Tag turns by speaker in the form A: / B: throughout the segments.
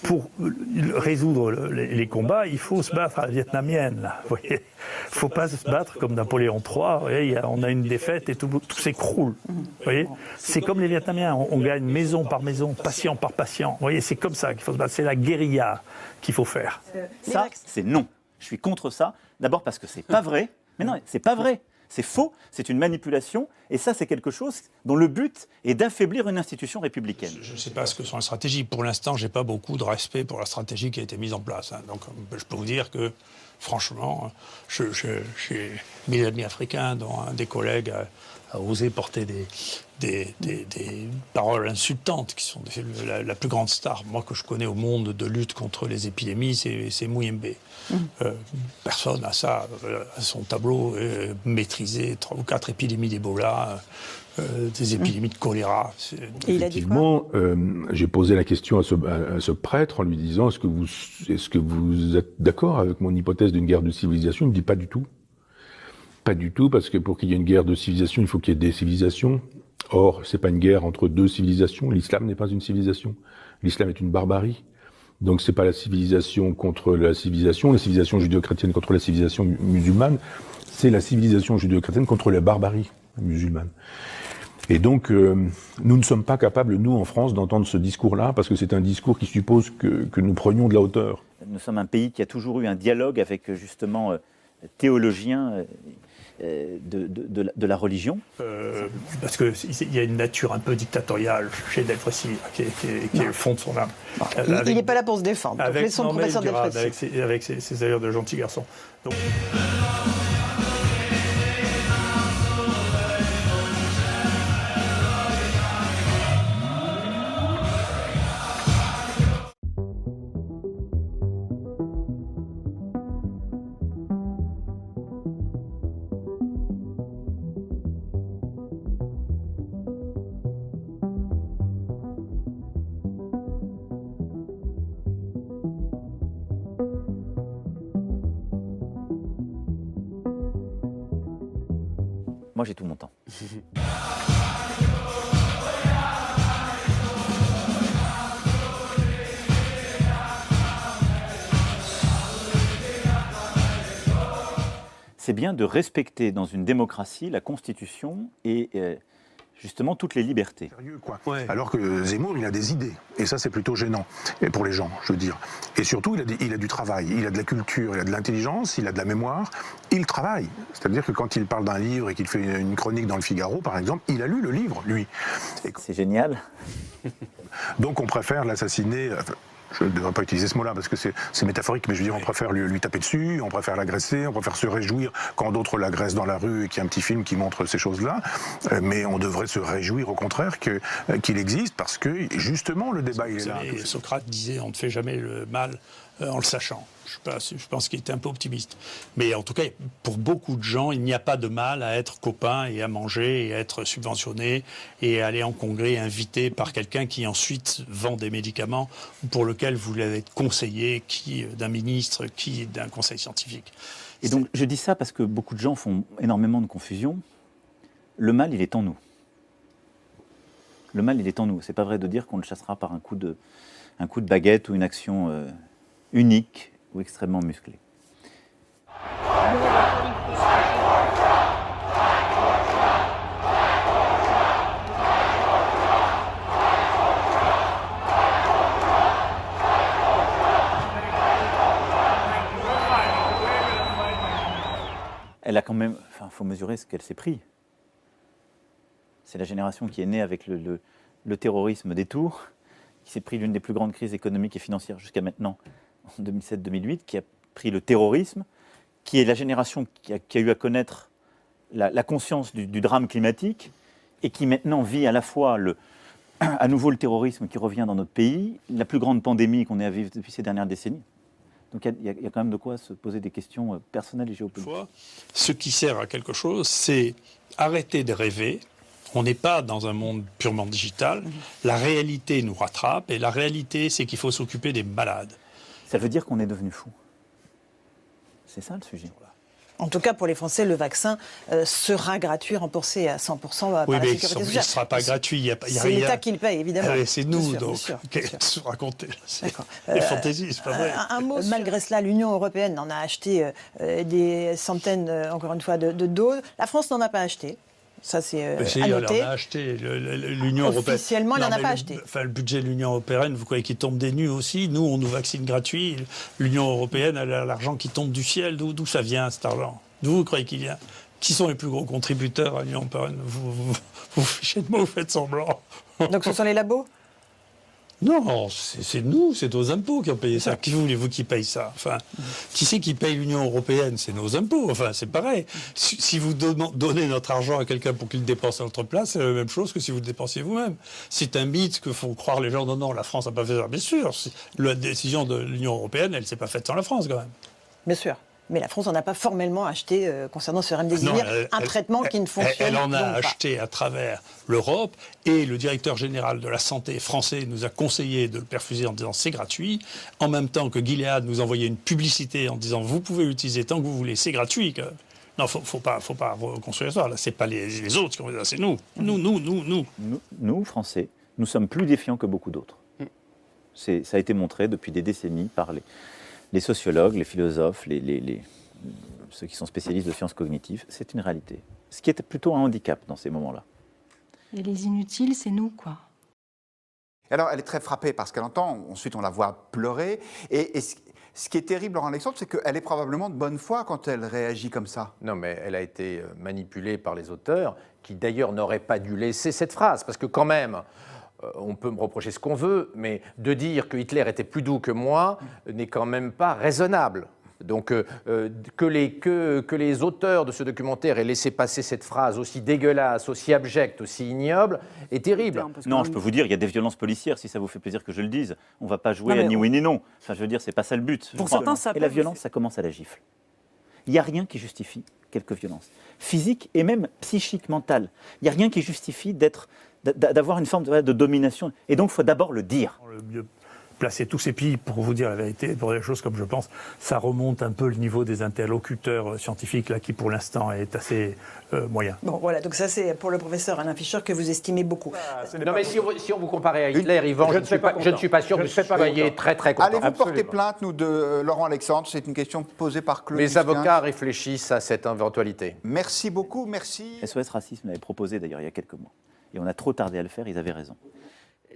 A: pour résoudre les combats, il faut se battre à la vietnamienne. Là, vous voyez, faut pas se battre comme Napoléon III. Vous voyez, on a une défaite et tout s'écroule. Vous voyez, c'est comme les Vietnamiens. On gagne maison par maison, patient par patient. Vous voyez, c'est comme ça qu'il faut se battre. C'est la guérilla qu'il faut faire.
B: Ça, c'est non. Je suis contre ça. D'abord parce que c'est pas vrai. Mais non, c'est pas vrai. C'est faux, c'est une manipulation, et ça, c'est quelque chose dont le but est d'affaiblir une institution républicaine.
C: Je ne sais pas ce que sont les stratégies. Pour l'instant, je n'ai pas beaucoup de respect pour la stratégie qui a été mise en place. Donc, je peux vous dire que, franchement, j'ai mes amis africains, dont un des collègues a osé porter des paroles insultantes, qui sont la plus grande star, moi, que je connais au monde de lutte contre les épidémies, c'est Muyembe. Personne n'a ça à son tableau, maîtriser 3 ou 4 épidémies d'Ebola, des épidémies de choléra.
D: Effectivement, j'ai posé la question à ce prêtre en lui disant est-ce que vous êtes d'accord avec mon hypothèse d'une guerre de civilisation? Il me dit pas du tout. Pas du tout, parce que pour qu'il y ait une guerre de civilisation, il faut qu'il y ait des civilisations. Or, c'est pas une guerre entre 2 civilisations. L'islam n'est pas une civilisation. L'islam est une barbarie. Donc c'est pas la civilisation contre la civilisation judéo-chrétienne contre la civilisation musulmane, c'est la civilisation judéo-chrétienne contre la barbarie musulmane. Et donc nous ne sommes pas capables, nous en France, d'entendre ce discours-là, parce que c'est un discours qui suppose que nous prenions de la hauteur.
B: Nous sommes un pays qui a toujours eu un dialogue avec justement théologiens de la religion.
A: Parce qu'il y a une nature un peu dictatoriale chez Delfrécy, qui est le fond de son âme.
E: Il n'est pas là pour se défendre. Laissons le professeur Delfrécy.
A: Avec ses allures de gentil garçon. Donc...
B: Moi, j'ai tout mon temps. C'est bien de respecter dans une démocratie la Constitution et justement toutes les libertés.
F: Sérieux, quoi. Ouais. Alors que Zemmour, il a des idées. Et ça, c'est plutôt gênant. Et pour les gens, je veux dire. Et surtout, il a du travail, il a de la culture, il a de l'intelligence, il a de la mémoire. Il travaille. C'est-à-dire que quand il parle d'un livre et qu'il fait une chronique dans le Figaro, par exemple, il a lu le livre, lui.
B: C'est génial.
F: Donc on préfère l'assassiner... Je ne devrais pas utiliser ce mot-là parce que c'est métaphorique, mais je veux dire, on préfère lui taper dessus, on préfère l'agresser, on préfère se réjouir quand d'autres l'agressent dans la rue et qu'il y a un petit film qui montre ces choses-là. Mais on devrait se réjouir au contraire qu'il existe parce que justement le débat il est là.
C: Socrate disait on ne fait jamais le mal en le sachant. Je pense qu'il était un peu optimiste. Mais en tout cas, pour beaucoup de gens, il n'y a pas de mal à être copain et à manger et à être subventionné et à aller en congrès invité par quelqu'un qui ensuite vend des médicaments pour lequel vous l'avez conseillé, qui d'un ministre, qui d'un conseil scientifique.
B: Et donc, je dis ça parce que beaucoup de gens font énormément de confusion. Le mal, il est en nous. Le mal, il est en nous. C'est pas vrai de dire qu'on le chassera par un coup de baguette ou une action unique ou extrêmement musclée. Elle a quand même... Enfin, il faut mesurer ce qu'elle s'est pris. C'est la génération qui est née avec le terrorisme des tours, qui s'est pris l'une des plus grandes crises économiques et financières jusqu'à maintenant, en 2007-2008, qui a pris le terrorisme, qui est la génération qui a eu à connaître la conscience du drame climatique et qui maintenant vit à la fois à nouveau le terrorisme qui revient dans notre pays, la plus grande pandémie qu'on ait à vivre depuis ces dernières décennies. Donc il y a quand même de quoi se poser des questions personnelles et géopolitiques.
C: Ce qui sert à quelque chose, c'est arrêter de rêver. On n'est pas dans un monde purement digital. La réalité nous rattrape et la réalité, c'est qu'il faut s'occuper des malades.
B: Ça veut dire qu'on est devenu fou. C'est ça le sujet.
E: En tout cas, pour les Français, le vaccin sera gratuit, remboursé à 100% par la Sécurité sociale.
C: Il ne sera pas gratuit.
E: C'est l'État qui le paye, évidemment.
C: C'est nous, donc. Qu'est-ce que vous racontez? C'est des fantaisies, c'est pas vrai.
E: Un mot malgré cela, l'Union européenne en a acheté des centaines, encore une fois, de doses. La France n'en a pas acheté. Ça, c'est à noter.
C: Elle en a acheté. L'Union européenne.
E: Officiellement, elle n'en a pas acheté.
C: Le budget de l'Union européenne, vous croyez qu'il tombe des nues aussi? Nous, on nous vaccine gratuit. L'Union européenne, elle a l'argent qui tombe du ciel. D'où ça vient, cet argent? D'où vous croyez qu'il vient? Qui sont les plus gros contributeurs à l'Union européenne? Vous fichez de moi, vous faites semblant.
E: Donc ce sont les labos?
C: Non, c'est nous, c'est nos impôts qui ont payé ça. Qui voulez-vous qui paye ça? Enfin, qui c'est qui paye l'Union européenne? C'est nos impôts. Enfin, c'est pareil. Si vous donnez notre argent à quelqu'un pour qu'il le dépense à notre place, c'est la même chose que si vous le dépensiez vous-même. C'est un mythe que font croire les gens. Non, la France n'a pas fait ça. Bien sûr, la décision de l'Union européenne, elle ne s'est pas faite sans la France, quand même.
E: Bien sûr. Mais la France n'en a pas formellement acheté concernant ce remdesivir, un traitement qui ne fonctionne pas.
C: Elle en a acheté à travers l'Europe et le directeur général de la santé français nous a conseillé de le perfuser en disant c'est gratuit, en même temps que Gilead nous envoyait une publicité en disant vous pouvez l'utiliser tant que vous voulez, c'est gratuit. Non, faut pas reconstruire ça. Là, c'est pas les autres qui ont fait ça, c'est nous.
B: Nous, Français, nous sommes plus défiants que beaucoup d'autres. Ça a été montré depuis des décennies par les sociologues, les philosophes, ceux qui sont spécialistes de sciences cognitives, c'est une réalité. Ce qui est plutôt un handicap dans ces moments-là.
G: Et les inutiles, c'est nous, quoi.
H: Alors, elle est très frappée parce qu'elle entend, ensuite on la voit pleurer. Et ce qui est terrible, Laurent Alexandre, c'est qu'elle est probablement de bonne foi quand elle réagit comme ça.
I: Non, mais elle a été manipulée par les auteurs, qui d'ailleurs n'auraient pas dû laisser cette phrase, parce que quand même... on peut me reprocher ce qu'on veut, mais de dire que Hitler était plus doux que moi n'est quand même pas raisonnable. Donc que les auteurs de ce documentaire aient laissé passer cette phrase aussi dégueulasse, aussi abjecte, aussi ignoble, est terrible.
B: Non, je peux vous dire, il y a des violences policières, si ça vous fait plaisir que je le dise. On ne va pas jouer à ni oui ni non. Enfin, je veux dire, c'est pas ça le but.
J: Pour certains, ça
B: et la violence, ça commence à la gifle. Il n'y a rien qui justifie quelques violences. Physiques et même psychiques, mentales. Il n'y a rien qui justifie d'avoir une forme de domination. Et donc, il faut d'abord le dire.
A: Le mieux placer tous ces pays, pour vous dire la vérité, pour des choses comme je pense, ça remonte un peu le niveau des interlocuteurs scientifiques, là, qui pour l'instant est assez moyen.
E: Bon, voilà, donc ça c'est pour le professeur Alain Fischer que vous estimez beaucoup.
I: Non, mais si on vous comparait à Hitler, Yvan, je ne suis pas sûr que vous soyez très très content.
H: Allez-vous porter plainte, nous, de Laurent Alexandre? C'est une question posée par Claude.
I: Les avocats réfléchissent à cette éventualité.
H: Merci beaucoup, merci.
B: SOS Racisme l'avait proposé d'ailleurs il y a quelques mois. Et on a trop tardé à le faire, ils avaient raison.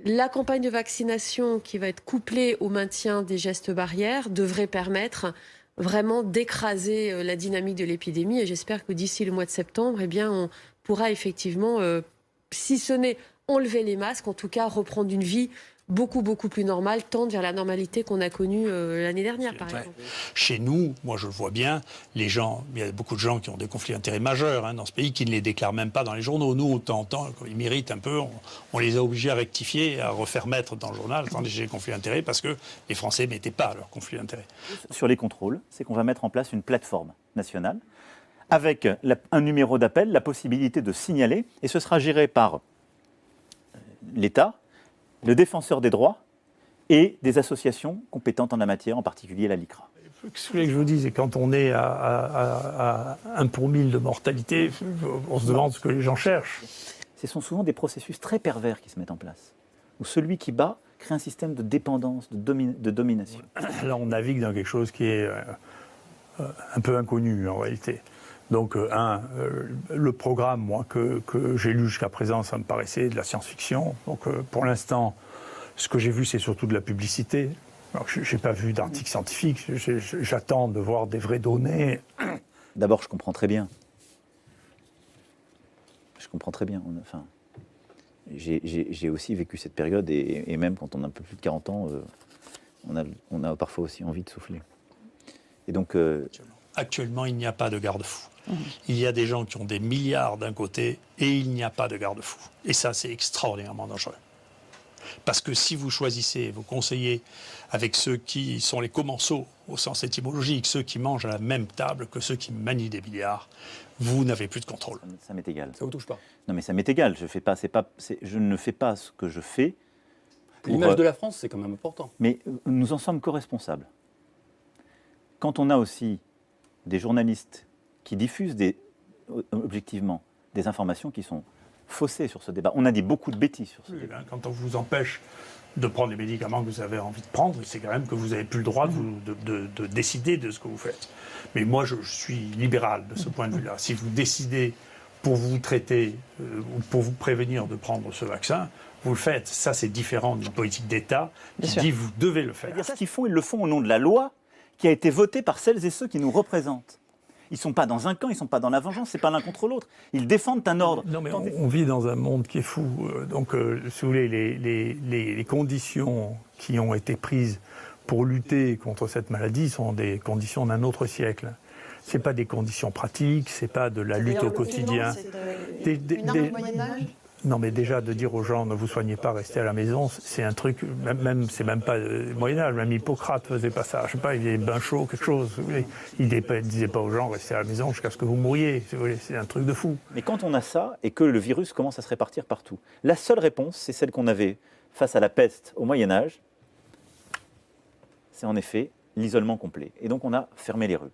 K: La campagne de vaccination qui va être couplée au maintien des gestes barrières devrait permettre vraiment d'écraser la dynamique de l'épidémie. Et j'espère que d'ici le mois de septembre, eh bien, on pourra effectivement, si ce n'est enlever les masques, en tout cas reprendre une vie beaucoup plus normale, tendre vers la normalité qu'on a connue l'année dernière, par exemple.
C: Chez nous, moi je le vois bien, il y a beaucoup de gens qui ont des conflits d'intérêts majeurs dans ce pays, qui ne les déclarent même pas dans les journaux. Nous, de temps en temps, quand ils méritent un peu, on les a obligés à rectifier, à refaire mettre dans le journal, attendez, j'ai des conflits d'intérêts, parce que les Français ne mettaient pas leurs conflits d'intérêts.
B: Sur les contrôles, c'est qu'on va mettre en place une plateforme nationale, avec un numéro d'appel, la possibilité de signaler, et ce sera géré par l'État, le défenseur des droits et des associations compétentes en la matière, en particulier la LICRA.
A: Ce que je vous dis, c'est quand on est à 1 pour 1000 de mortalité, on se demande ce que les gens cherchent.
B: Ce sont souvent des processus très pervers qui se mettent en place, où celui qui bat crée un système de dépendance, de domination.
A: Là, on navigue dans quelque chose qui est un peu inconnu en réalité. Donc, le programme, moi, que j'ai lu jusqu'à présent, ça me paraissait de la science-fiction. Donc, pour l'instant, ce que j'ai vu, c'est surtout de la publicité. Alors, je n'ai pas vu d'article scientifique. J'attends de voir des vraies données.
B: D'abord, je comprends très bien. Je comprends très bien. Enfin, j'ai aussi vécu cette période, et même quand on a un peu plus de 40 ans, on a parfois aussi envie de souffler. Et donc...
C: Actuellement, il n'y a pas de garde-fou. Il y a des gens qui ont des milliards d'un côté et il n'y a pas de garde-fou. Et ça, c'est extraordinairement dangereux. Parce que si vous choisissez vos conseillers avec ceux qui sont les commensaux au sens étymologique, ceux qui mangent à la même table que ceux qui manient des milliards, vous n'avez plus de contrôle.
B: Ça m'est égal.
J: Ça vous touche pas?
B: Non, mais ça m'est égal. Je ne fais pas ce que je fais.
J: L'image de la France, c'est quand même important.
B: Mais nous en sommes co-responsables. Quand on a aussi des journalistes qui diffusent objectivement des informations qui sont faussées sur ce débat. On a dit beaucoup de bêtises sur ce débat.
C: Quand on vous empêche de prendre les médicaments que vous avez envie de prendre, c'est quand même que vous n'avez plus le droit de décider de ce que vous faites. Mais moi, je suis libéral de ce point de vue-là. Si vous décidez pour vous traiter ou pour vous prévenir de prendre ce vaccin, vous le faites. Ça, c'est différent d'une politique d'État qui dit vous devez le faire.
B: Ce qu'ils font, ils le font au nom de la loi qui a été votée par celles et ceux qui nous représentent. Ils ne sont pas dans un camp, ils ne sont pas dans la vengeance, ce n'est pas l'un contre l'autre. Ils défendent un ordre.
A: Non, mais on vit dans un monde qui est fou. Donc, si vous voulez, les conditions qui ont été prises pour lutter contre cette maladie sont des conditions d'un autre siècle. Ce n'est pas des conditions pratiques, ce n'est pas de la lutte au quotidien. Non, mais déjà, de dire aux gens ne vous soignez pas, restez à la maison, c'est un truc, c'est même pas Moyen-Âge, même Hippocrate faisait pas ça. Je sais pas, il y avait bain chaud, quelque chose. Il disait pas aux gens restez à la maison jusqu'à ce que vous mouriez. C'est un truc de fou.
B: Mais quand on a ça et que le virus commence à se répartir partout, la seule réponse, c'est celle qu'on avait face à la peste au Moyen-Âge, c'est en effet l'isolement complet. Et donc on a fermé les rues.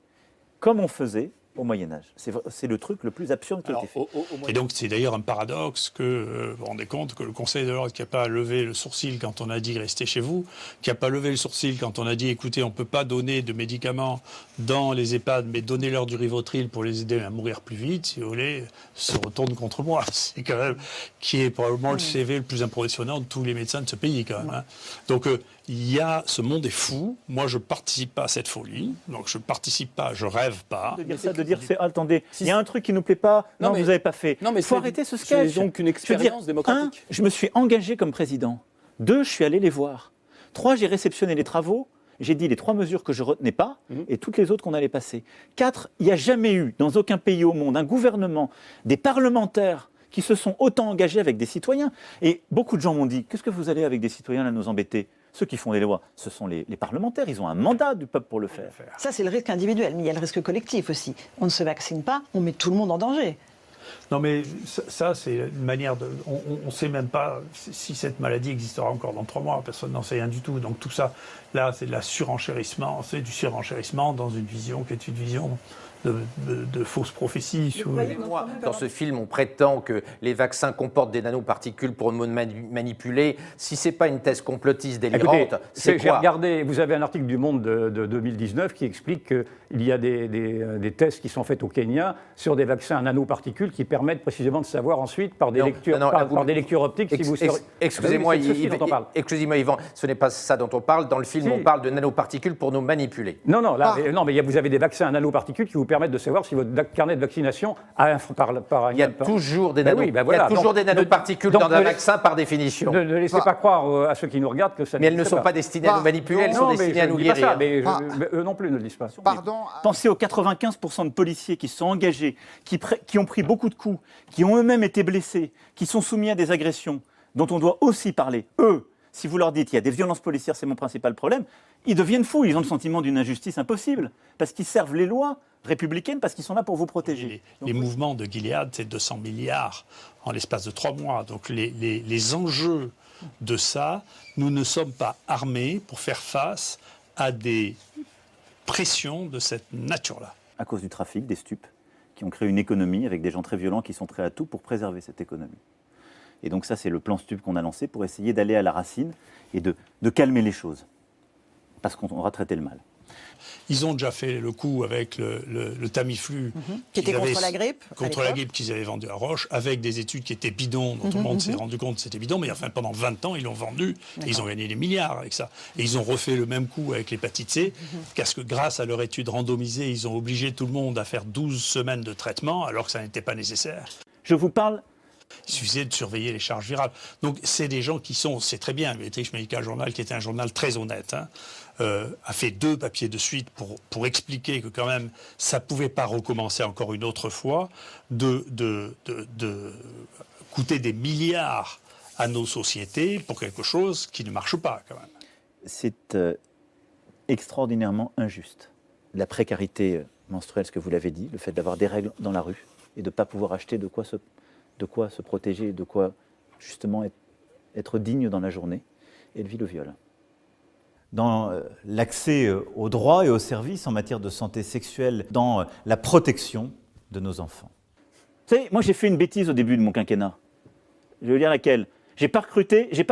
B: Comme on faisait au Moyen-Âge. C'est le truc le plus absurde qui a été fait.
C: Et donc c'est d'ailleurs un paradoxe que vous vous rendez compte que le Conseil de l'ordre qui n'a pas levé le sourcil quand on a dit restez chez vous, qui n'a pas levé le sourcil quand on a dit écoutez on ne peut pas donner de médicaments dans les EHPAD mais donnez-leur du Rivotril pour les aider à mourir plus vite, si vous voulez, se retourne contre moi. C'est quand même qui est probablement le CV le plus impressionnant de tous les médecins de ce pays quand même. Hein. Donc ce monde est fou. Moi, je ne participe pas à cette folie. Donc, je ne participe pas, je ne rêve pas.
B: De dire, attendez, il y a un truc qui ne nous plaît pas, non mais, vous n'avez pas fait. Il faut arrêter ce sketch.
J: C'est donc une expérience démocratique.
B: 1, je me suis engagé comme président. 2, je suis allé les voir. 3, j'ai réceptionné les travaux. J'ai dit les 3 mesures que je ne retenais pas et toutes les autres qu'on allait passer. 4, il n'y a jamais eu, dans aucun pays au monde, un gouvernement, des parlementaires qui se sont autant engagés avec des citoyens. Et beaucoup de gens m'ont dit, qu'est-ce que vous allez avec des citoyens là nous embêter ? Ceux qui font les lois, ce sont les parlementaires. Ils ont un mandat du peuple pour le faire.
E: Ça, c'est le risque individuel, mais il y a le risque collectif aussi. On ne se vaccine pas, on met tout le monde en danger.
C: Non, mais ça c'est une manière de... On ne sait même pas si cette maladie existera encore dans 3 mois. Personne n'en sait rien du tout. Donc tout ça, là, c'est de la surenchérissement. C'est du surenchérissement dans une vision qui est une vision... De fausses prophéties.
I: Dans ce film, on prétend que les vaccins comportent des nanoparticules pour nous manipuler. Si ce n'est pas une thèse complotiste délirante, c'est quoi ?
L: J'ai regardé, vous avez un article du Monde de 2019 qui explique qu'il y a des tests qui sont faits au Kenya sur des vaccins à nanoparticules qui permettent précisément de savoir ensuite par des lectures optiques si vous serez...
I: Excusez-moi, Yvan, ce n'est pas ça dont on parle. Dans le film, on parle de nanoparticules pour nous manipuler.
L: Non, mais vous avez des vaccins à nanoparticules qui vous permettre de savoir si votre carnet de vaccination a
I: il y a toujours des nanoparticules dans un vaccin par définition.
L: Ne laissez pas croire à ceux qui nous regardent que ça.
I: Mais elles ne sont pas destinées à nous manipuler, elles sont destinées à nous guérir.
L: Mais eux non plus ne le disent pas.
B: Pensez aux 95% de policiers qui se sont engagés, qui ont pris beaucoup de coups, qui ont eux-mêmes été blessés, qui sont soumis à des agressions, dont on doit aussi parler. Eux, si vous leur dites qu'il y a des violences policières, c'est mon principal problème, ils deviennent fous, ils ont le sentiment d'une injustice impossible, parce qu'ils servent les lois républicaines, parce qu'ils sont là pour vous protéger.
C: Les mouvements de Gilead, c'est 200 milliards en l'espace de 3 mois. Donc les enjeux de ça, nous ne sommes pas armés pour faire face à des pressions de cette nature-là.
B: À cause du trafic, des stupes, qui ont créé une économie avec des gens très violents qui sont prêts à tout pour préserver cette économie. Et donc ça, c'est le plan stup qu'on a lancé pour essayer d'aller à la racine et de calmer les choses. Parce qu'on aura traité le mal.
C: Ils ont déjà fait le coup avec le Tamiflu.
E: Qui était contre la grippe.
C: Contre la grippe qu'ils avaient vendu à Roche, avec des études qui étaient bidons, dont tout le monde s'est rendu compte que c'était bidon, mais enfin pendant 20 ans, ils l'ont vendu, et ils ont gagné des milliards avec ça. Et ils ont refait le même coup avec l'hépatite C, parce que grâce à leur étude randomisée, ils ont obligé tout le monde à faire 12 semaines de traitement, alors que ça n'était pas nécessaire.
B: Je vous parle...
C: Il suffisait de surveiller les charges virales. Donc, c'est des gens qui sont, c'est très bien, le British Medical Journal, qui était un journal très honnête, a fait 2 papiers de suite pour expliquer que quand même, ça ne pouvait pas recommencer encore une autre fois, de coûter des milliards à nos sociétés pour quelque chose qui ne marche pas quand même.
B: C'est extraordinairement injuste. La précarité menstruelle, ce que vous l'avez dit, le fait d'avoir des règles dans la rue et de ne pas pouvoir acheter de quoi se protéger, de quoi justement être digne dans la journée, elle vit le viol. dans l'accès aux droits et aux services en matière de santé sexuelle, dans la protection de nos enfants. Vous savez, moi j'ai fait une bêtise au début de mon quinquennat. Je vais vous dire laquelle. J'ai pas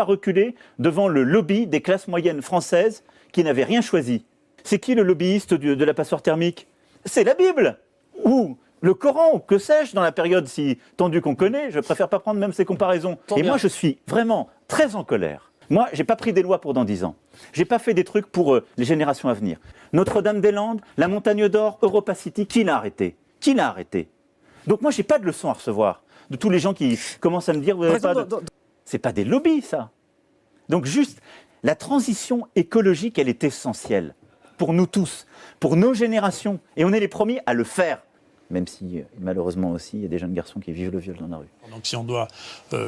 B: reculé devant le lobby des classes moyennes françaises qui n'avaient rien choisi. C'est qui le lobbyiste de la passoire thermique? C'est la Bible ou le Coran, ou que sais-je, dans la période si tendue qu'on connaît. Je préfère pas prendre même ces comparaisons. Et moi je suis vraiment très en colère. Moi, j'ai pas pris des lois pour dans 10 ans. J'ai pas fait des trucs pour les générations à venir. Notre-Dame-des-Landes, la Montagne d'Or, Europa City, qui l'a arrêté? Qui l'a arrêté? Donc moi, j'ai pas de leçons à recevoir de tous les gens qui commencent à me dire... C'est pas des lobbies, ça. Donc juste, la transition écologique, elle est essentielle pour nous tous, pour nos générations. Et on est les premiers à le faire. Même si, malheureusement aussi, il y a des jeunes garçons qui vivent le viol dans la rue.
C: Donc si on doit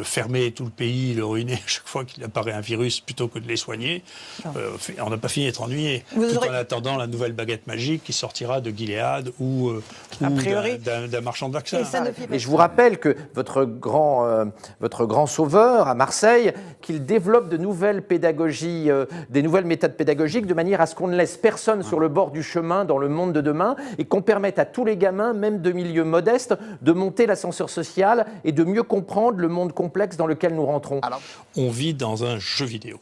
C: fermer tout le pays, le ruiner à chaque fois qu'il apparaît un virus, plutôt que de les soigner, on n'a pas fini d'être ennuyé. En attendant la nouvelle baguette magique qui sortira de Gilead ou d'un marchand de vaccins.
I: Et je vous rappelle que votre grand sauveur à Marseille, qu'il développe de nouvelles pédagogies, des nouvelles méthodes pédagogiques de manière à ce qu'on ne laisse personne sur le bord du chemin dans le monde de demain et qu'on permette à tous les gamins, même de milieux modestes, de monter l'ascenseur social et de mieux comprendre le monde complexe dans lequel nous rentrons.
C: Alors, on vit dans un jeu vidéo.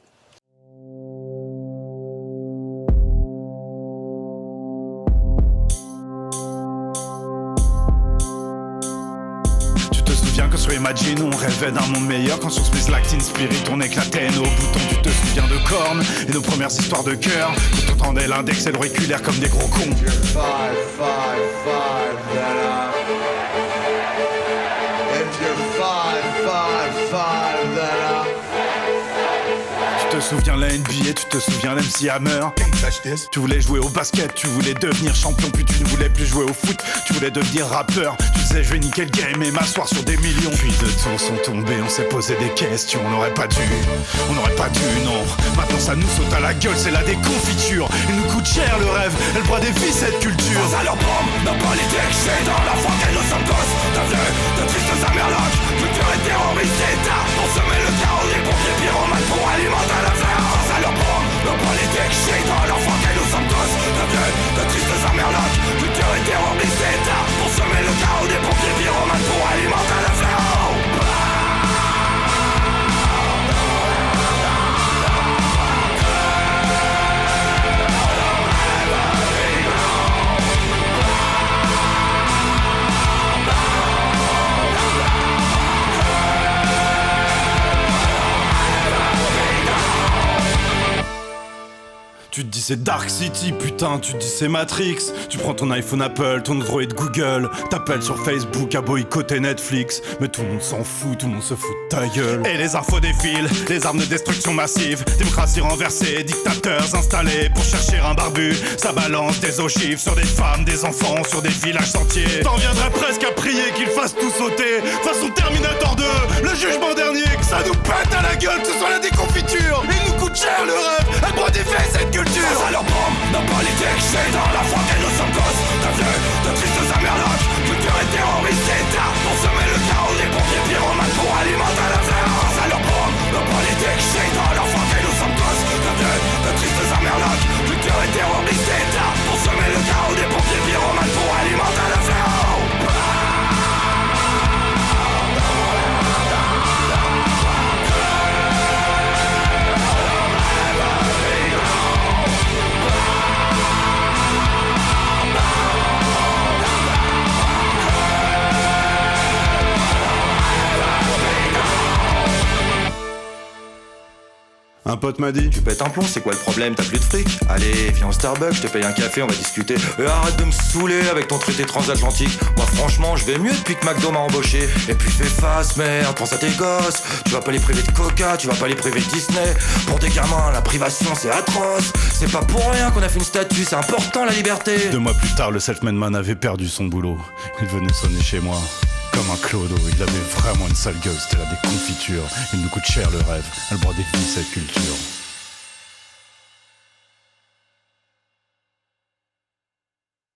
M: Tu te souviens que sur Imagine, on rêvait d'un monde meilleur quand sur Space Lactine Spirit on éclatait nos boutons. Tu te souviens de Korn et nos premières histoires de cœur quand on entendait l'index et l'auriculaire comme des gros cons. Tu te souviens la NBA, tu te souviens l'MC Hammer. Tu voulais jouer au basket, tu voulais devenir champion, puis tu ne voulais plus jouer au foot, tu voulais devenir rappeur. Tu disais je vais niquer le game et m'asseoir sur des millions. Puis de temps sont tombés, on s'est posé des questions, on n'aurait pas dû, non. Maintenant ça nous saute à la gueule, c'est la déconfiture. Il nous coûte cher le rêve, elle broie des vies cette culture. Sans à leur bombe, nos politiques, c'est dans la foi qu'elles nous sommes tous devenus de tristes amerlocs. Culture et terroriste état, pour semer le chaos des pompiers pyromanes pour alimenter la fleur. Sans à leur bombe, nos politiques, c'est dans la foi qu'elles nous sommes tous devenus de tristes amerlocs. Culture et terroriste état, pour semer le chaos des pompiers pyromanes pour alimenter la fleur. Tu te dis c'est Dark City, putain, tu te dis c'est Matrix. Tu prends ton iPhone Apple, ton Android Google, t'appelles sur Facebook à boycotter Netflix. Mais tout le monde s'en fout, tout le monde se fout de ta gueule. Et les infos défilent, les armes de destruction massive. Démocratie renversée, dictateurs installés pour chercher un barbu. Ça balance des ogives sur des femmes, des enfants, sur des villages entiers. T'en viendrais presque à prier qu'ils fassent tout sauter. Façon Terminator 2, le jugement dernier. Que ça nous pète à la gueule, que ce soit la déconfiture. Il nous coûte cher le rêve, elle broie des fesses cette culture. Face à leur bombe, nos politiques, c'est dans la foi qu'elles nous sommes tous devenus de tristes amerlocs. Culture et terroriste état, pour semer le chaos des pompiers pyromanes pour alimenter la fleur. Face à leur bombe, nos politiques, c'est dans la foi qu'elles nous sommes tous devenus de tristes amerlocs. Culture et terroriste état, pour semer le chaos des pompiers pyromanes pour alimenter la fleur. Un pote m'a dit:
N: tu pètes un plomb, c'est quoi le problème? T'as plus de fric? Allez, viens au Starbucks, je te paye un café, on va discuter. Arrête de me saouler avec ton traité transatlantique. Moi franchement, je vais mieux depuis que McDo m'a embauché. Et puis fais face, merde, pense à tes gosses. Tu vas pas les priver de Coca, tu vas pas les priver de Disney. Pour des gamins, la privation c'est atroce. C'est pas pour rien qu'on a fait une statue, c'est important la liberté.
M: 2 mois plus tard, le self-made man avait perdu son boulot. Il venait sonner chez moi comme un clodo, il avait vraiment une sale gueule, c'était la déconfiture. Il nous coûte cher le rêve, elle broie des vies cette culture.